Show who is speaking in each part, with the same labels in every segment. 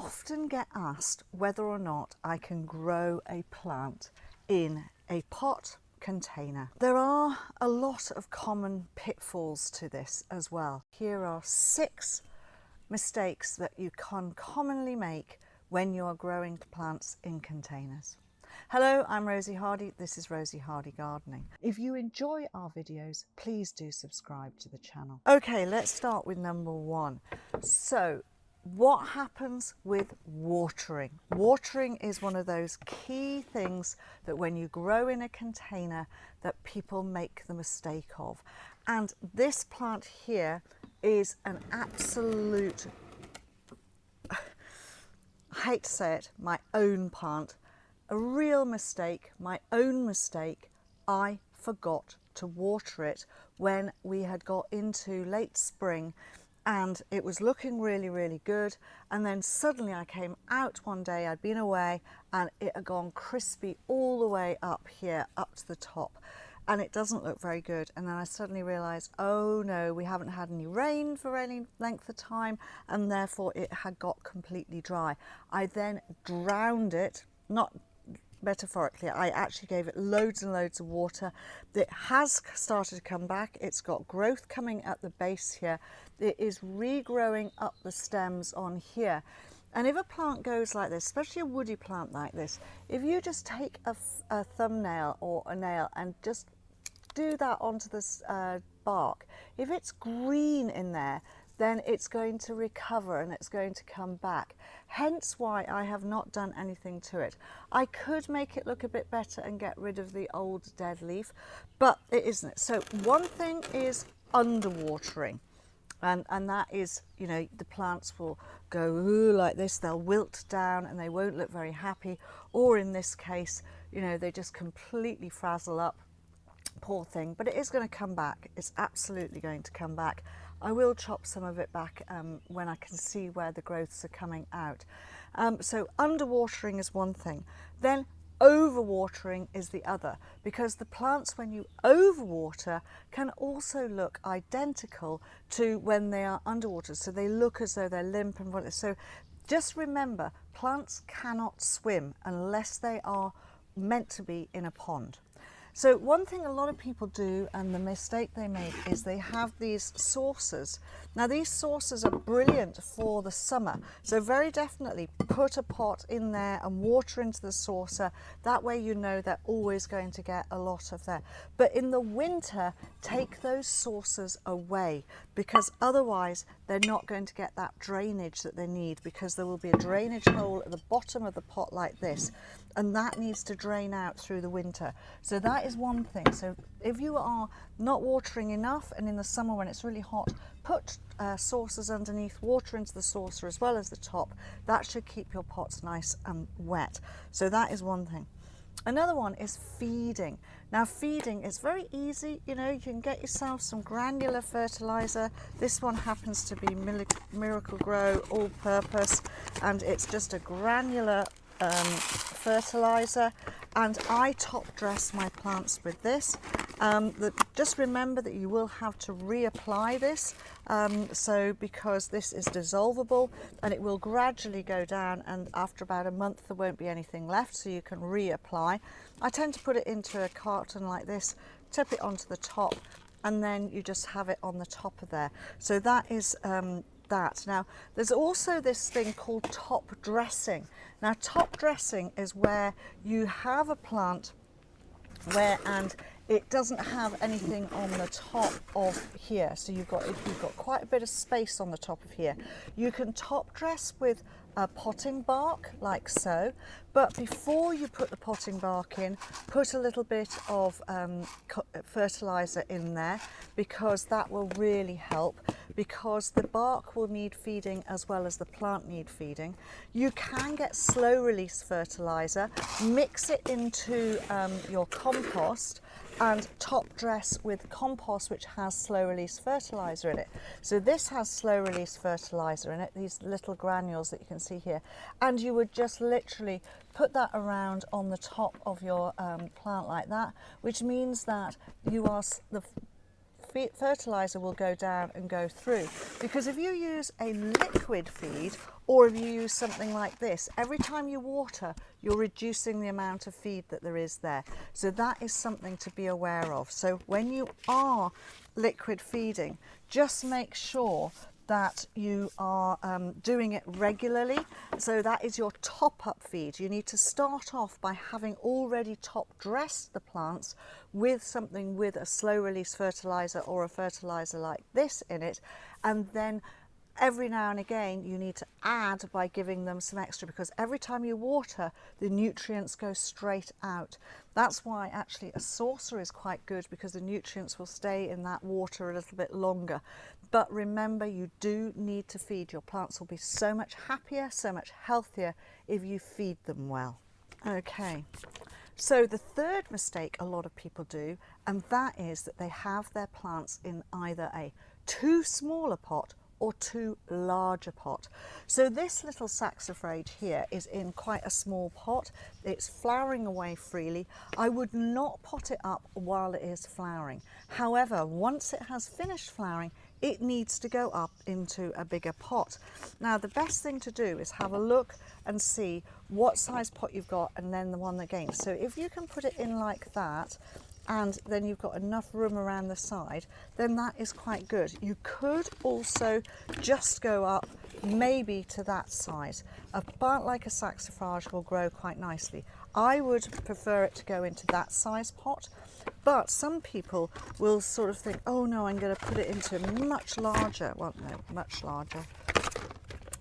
Speaker 1: often get asked whether or not I can grow a plant in a pot container. There are a lot of common pitfalls to this as well. Here are 6 mistakes that you can commonly make when you are growing plants in containers. Hello, I'm Rosie Hardy. This is Rosie Hardy Gardening. If you enjoy our videos, please do subscribe to the channel. Okay, let's start with number 1. So, what happens with watering? Watering is one of those key things that when you grow in a container that people make the mistake of. And this plant here is an absolute, I hate to say it, my own plant. A real mistake, my own mistake. I forgot to water it when we had got into late spring and it was looking really good, and then suddenly I came out one day, I'd been away, and it had gone crispy all the way up here, up to the top, and it doesn't look very good. And then I suddenly realized, oh no, we haven't had any rain for any length of time, and therefore it had got completely dry. I then drowned it, not metaphorically, I actually gave it loads and loads of water. It has started to come back. It's got growth coming at the base here. It is regrowing up the stems on here. And if a plant goes like this, especially a woody plant like this, if you just take a thumbnail or a nail and just do that onto this bark, if it's green in there, then it's going to recover and it's going to come back. Hence why I have not done anything to it. I could make it look a bit better and get rid of the old dead leaf, but it isn't. So one thing is underwatering. And that is, you know, the plants will go like this, they'll wilt down and they won't look very happy. Or in this case, you know, they just completely frazzle up. Poor thing, but it is going to come back. It's absolutely going to come back. I will chop some of it back when I can see where the growths are coming out. So underwatering is one thing. Then overwatering is the other, because the plants, when you overwater, can also look identical to when they are underwater. So they look as though they're limp and whatever. So just remember, plants cannot swim unless they are meant to be in a pond. So one thing a lot of people do, and the mistake they make, is they have these saucers. Now these saucers are brilliant for the summer, so very definitely put a pot in there and water into the saucer. That way you know they're always going to get a lot of that. But in the winter, take those saucers away, because otherwise they're not going to get that drainage that they need, because there will be a drainage hole at the bottom of the pot like this, and that needs to drain out through the winter. So that is one thing. So if you are not watering enough, and in the summer when it's really hot, put saucers underneath, water into the saucer as well as the top. That should keep your pots nice and wet. So that is one thing. Another one is feeding. Now feeding is very easy. You know, you can get yourself some granular fertilizer. This one happens to be Miracle Grow All Purpose, and it's just a granular fertilizer, and I top dress my plants with this. Just remember that you will have to reapply this, because this is dissolvable and it will gradually go down, and after about a month there won't be anything left, so you can reapply. I tend to put it into a carton like this, tip it onto the top, and then you just have it on the top of there. So that is that. Now there's also this thing called top dressing. Now top dressing is where you have a plant and it doesn't have anything on the top of here, so you've got quite a bit of space on the top of here. You can top dress with a potting bark like so, but before you put the potting bark in, put a little bit of fertilizer in there, because that will really help, because the bark will need feeding as well as the plant need feeding. You can get slow release fertilizer, mix it into your compost, and top dress with compost which has slow release fertilizer in it. So this has slow release fertilizer in it, these little granules that you can see here, and you would just literally put that around on the top of your plant like that, which means that you are fertilizer will go down and go through. Because if you use a liquid feed, or if you use something like this, every time you water, you're reducing the amount of feed that there is there. So that is something to be aware of. So when you are liquid feeding, just make sure that you are doing it regularly. So that is your top-up feed. You need to start off by having already top-dressed the plants with something with a slow-release fertilizer or a fertilizer like this in it, and then every now and again you need to add by giving them some extra, because every time you water, the nutrients go straight out. That's why actually a saucer is quite good, because the nutrients will stay in that water a little bit longer. But remember, you do need to feed. Your plants will be so much happier, so much healthier if you feed them well. Okay, so the third mistake a lot of people do, and that is that they have their plants in either a too small a pot or too large a pot. So this little saxifrage here is in quite a small pot. It's flowering away freely. I would not pot it up while it is flowering. However, once it has finished flowering, it needs to go up into a bigger pot. Now, the best thing to do is have a look and see what size pot you've got, and then the one against. So if you can put it in like that, and then you've got enough room around the side, then that is quite good. You could also just go up maybe to that size. A plant like a saxifrage will grow quite nicely. I would prefer it to go into that size pot, but some people will sort of think, oh no, I'm going to put it into a much larger, well no, much larger,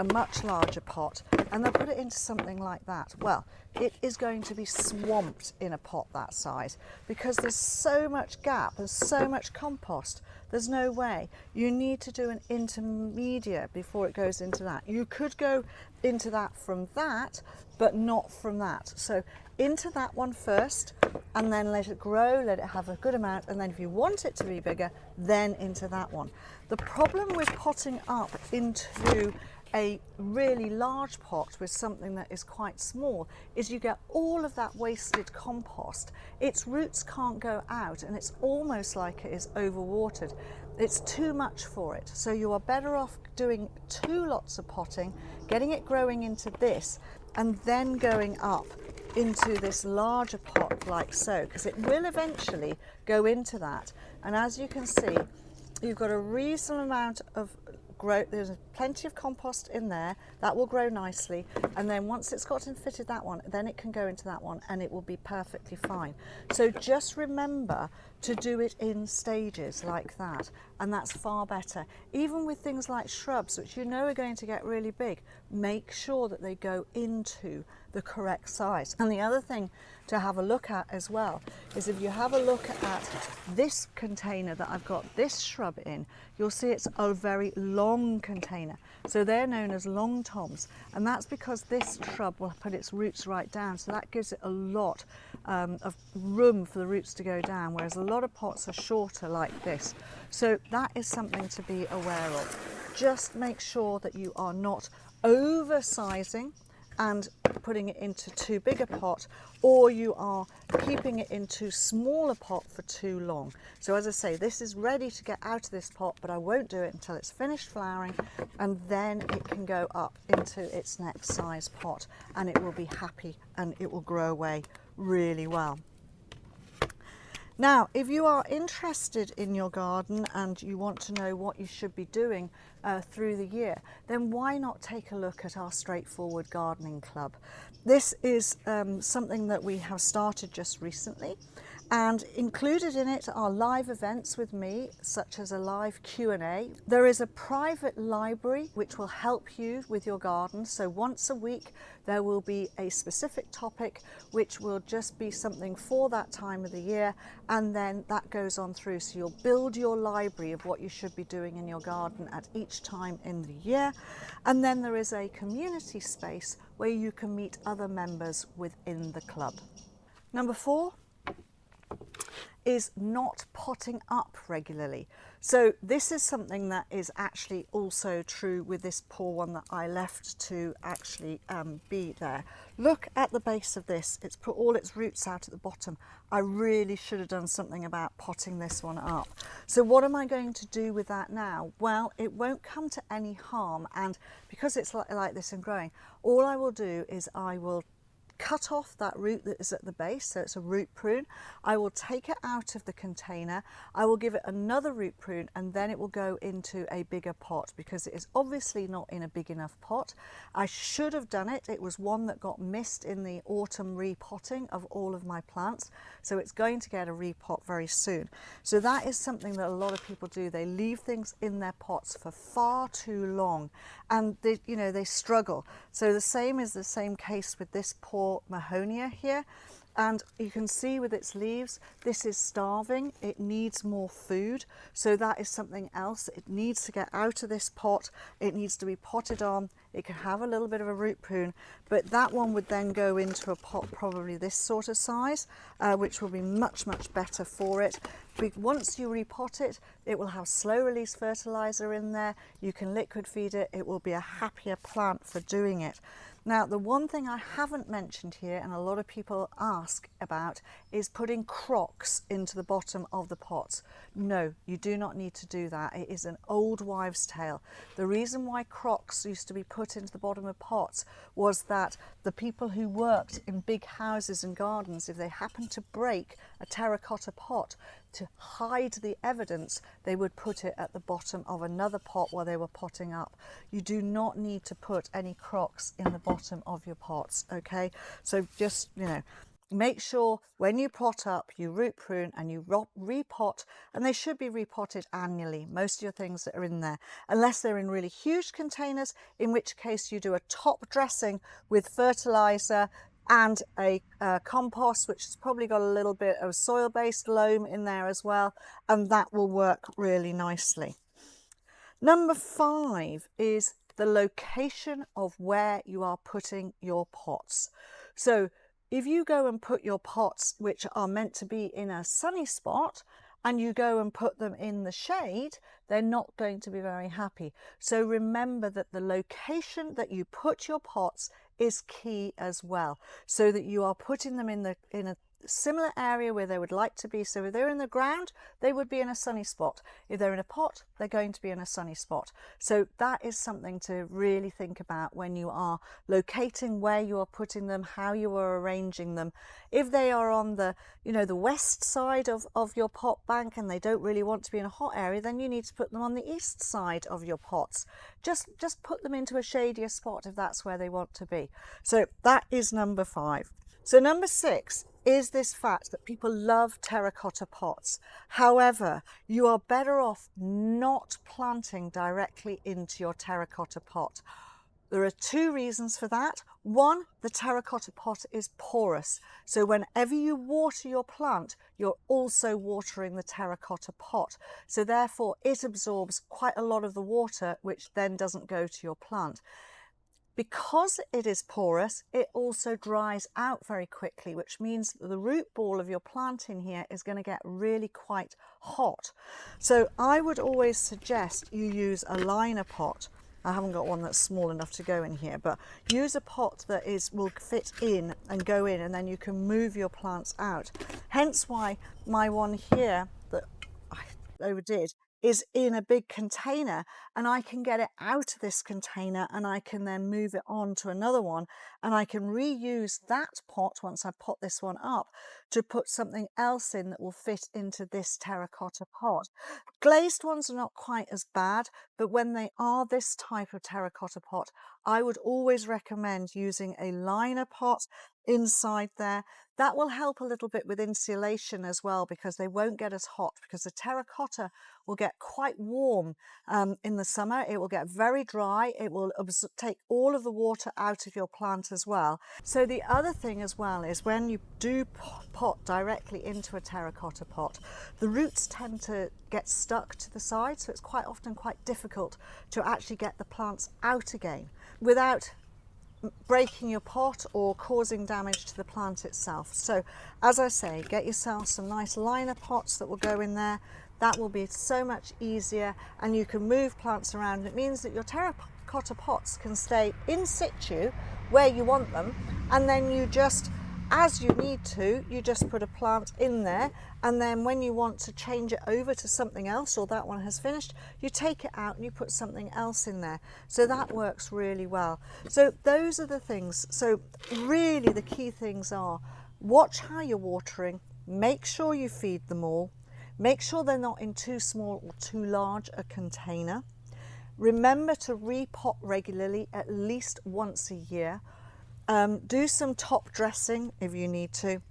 Speaker 1: a much larger pot, and they'll put it into something like that. Well, it is going to be swamped in a pot that size, because there's so much gap and so much compost. There's no way. You need to do an intermediate before it goes into that. You could go into that from that, but not from that. So into that one first, and then let it grow, let it have a good amount, and then if you want it to be bigger, then into that one. The problem with potting up into a really large pot with something that is quite small is you get all of that wasted compost. Its roots can't go out, and it's almost like it is overwatered. It's too much for it. So you are better off doing 2 lots of potting, getting it growing into this, and then going up into this larger pot like so, because it will eventually go into that. And as you can see, you've got a reasonable amount of growth. There's plenty of compost in there that will grow nicely, and then once it's got and fitted that one, then it can go into that one and it will be perfectly fine. So just remember to do it in stages like that, and that's far better. Even with things like shrubs, which you know are going to get really big, make sure that they go into the correct size. And the other thing to have a look at as well is, if you have a look at this container that I've got this shrub in, you'll see it's a very long container. So they're known as long toms, and that's because this shrub will put its roots right down, so that gives it a lot of room for the roots to go down, whereas a lot of pots are shorter like this. So that is something to be aware of. Just make sure that you are not oversizing and putting it into too big a pot, or you are keeping it in too small a pot for too long. So as I say, this is ready to get out of this pot, but I won't do it until it's finished flowering, and then it can go up into its next size pot, and it will be happy and it will grow away really well. Now, if you are interested in your garden and you want to know what you should be doing through the year, then why not take a look at our Straightforward Gardening Club? This is something that we have started just recently, and included in it are live events with me, such as a live Q&A. There is a private library which will help you with your garden. So once a week there will be a specific topic which will just be something for that time of the year, and then that goes on through. So you'll build your library of what you should be doing in your garden at each time in the year. And then there is a community space where you can meet other members within the club. Number 4 is not potting up regularly. So this is something that is actually also true with this poor one that I left to actually be there. Look at the base of this. It's put all its roots out at the bottom. I really should have done something about potting this one up. So what am I going to do with that now? Well, it won't come to any harm, and because it's like this and growing, all I will do is I will cut off that root that is at the base, so it's a root prune. I will take it out of the container, I will give it another root prune, and then it will go into a bigger pot because it is obviously not in a big enough pot. I should have done it. It was one that got missed in the autumn repotting of all of my plants, so it's going to get a repot very soon. So that is something that a lot of people do. They leave things in their pots for far too long, and they struggle. So the same is the same case with this poor Mahonia here, and you can see with its leaves, this is starving. It needs more food, so that is something else. It needs to get out of this pot. It needs to be potted on. It can have a little bit of a root prune, but that one would then go into a pot probably this sort of size, which will be much better for it. Once you repot it, it will have slow release fertilizer in there. You can liquid feed it. It will be a happier plant for doing it. Now, the one thing I haven't mentioned here, and a lot of people ask about, is putting crocks into the bottom of the pots. No, you do not need to do that. It is an old wives' tale. The reason why crocks used to be put into the bottom of pots was that the people who worked in big houses and gardens, if they happened to break a terracotta pot, to hide the evidence, they would put it at the bottom of another pot while they were potting up. You do not need to put any crocks in the bottom of your pots, okay? So just, make sure when you pot up, you root prune and you repot, and they should be repotted annually, most of your things that are in there, unless they're in really huge containers, in which case you do a top dressing with fertilizer and a compost, which has probably got a little bit of soil-based loam in there as well, and that will work really nicely. Number 5 is the location of where you are putting your pots. So if you go and put your pots, which are meant to be in a sunny spot, and you go and put them in the shade, they're not going to be very happy. So remember that the location that you put your pots is key as well, so that you are putting them in a similar area where they would like to be. So if they're in the ground, they would be in a sunny spot. If they're in a pot, they're going to be in a sunny spot. So that is something to really think about when you are locating where you are putting them, how you are arranging them. If they are on the west side of your pot bank and they don't really want to be in a hot area, then you need to put them on the east side of your pots. Just put them into a shadier spot if that's where they want to be. So that is number 5. So number 6 is this fact that people love terracotta pots. However, you are better off not planting directly into your terracotta pot. There are 2 reasons for that. One, the terracotta pot is porous. So whenever you water your plant, you're also watering the terracotta pot. So therefore it absorbs quite a lot of the water, which then doesn't go to your plant. Because it is porous, it also dries out very quickly, which means that the root ball of your plant in here is going to get really quite hot. So I would always suggest you use a liner pot. I haven't got one that's small enough to go in here, but use a pot that will fit in and go in, and then you can move your plants out. Hence why my one here that I overdid is in a big container, and I can get it out of this container and I can then move it on to another one, and I can reuse that pot once I pot this one up to put something else in that will fit into this terracotta pot. Glazed ones are not quite as bad, but when they are this type of terracotta pot, I would always recommend using a liner pot inside there. That will help a little bit with insulation as well, because they won't get as hot, because the terracotta will get quite warm in the summer. It will get very dry. It will take all of the water out of your plant as well. So the other thing as well is when you do pot directly into a terracotta pot, the roots tend to get stuck to the side, so it's quite often quite difficult to actually get the plants out again without breaking your pot or causing damage to the plant itself. So as I say, get yourself some nice liner pots that will go in there. That will be so much easier, and you can move plants around. It means that your terracotta pots can stay in situ where you want them, and then you just, as you need to, you just put a plant in there, and then when you want to change it over to something else, or that one has finished, you take it out and you put something else in there. So that works really well. So those are the things. So really the key things are, watch how you're watering, make sure you feed them all, make sure they're not in too small or too large a container. Remember to repot regularly, at least once a year. Do some top dressing if you need to.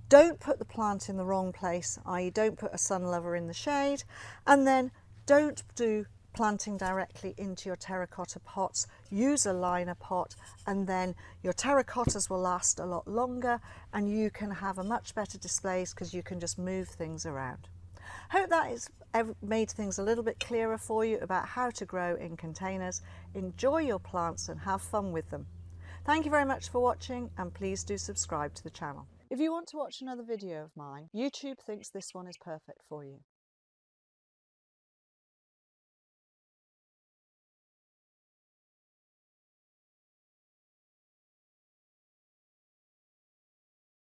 Speaker 1: Don't put the plant in the wrong place, i.e. don't put a sun lover in the shade, and then don't do planting directly into your terracotta pots. Use a liner pot, and then your terracottas will last a lot longer and you can have a much better displays because you can just move things around. Hope that has made things a little bit clearer for you about how to grow in containers. Enjoy your plants and have fun with them. Thank you very much for watching, and please do subscribe to the channel. If you want to watch another video of mine, YouTube thinks this one is perfect for you.